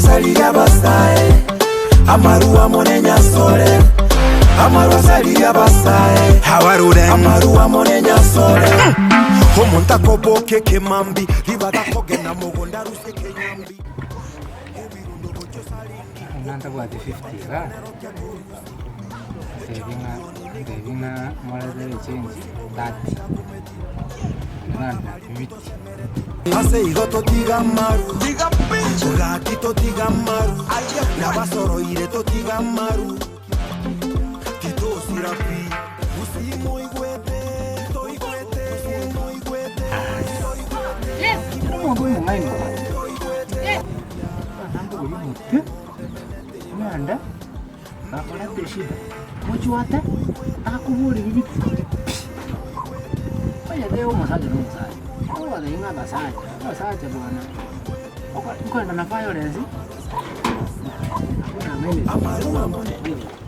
salira basae amarua monenya sole amarua salira basae hawarude amarua monenya sole homonta koboke kemambi libata kogena mugonda ruse kenyambi nanta buat 50 lah saving na mulai dari change tadi nanta 50 ase igoto tigamaru chugati to tigamaru nabasoro ire to tigamaru tito sirapi usimo igwete to igwete usimo igwete yes kamu mau main yes nanti gue butuh ini anda bakalan bersih mau cuaca aku boleh bibit banyak deh masalah dong saya oh ada yang nggak saja bukan anak apa ya sih aku namanya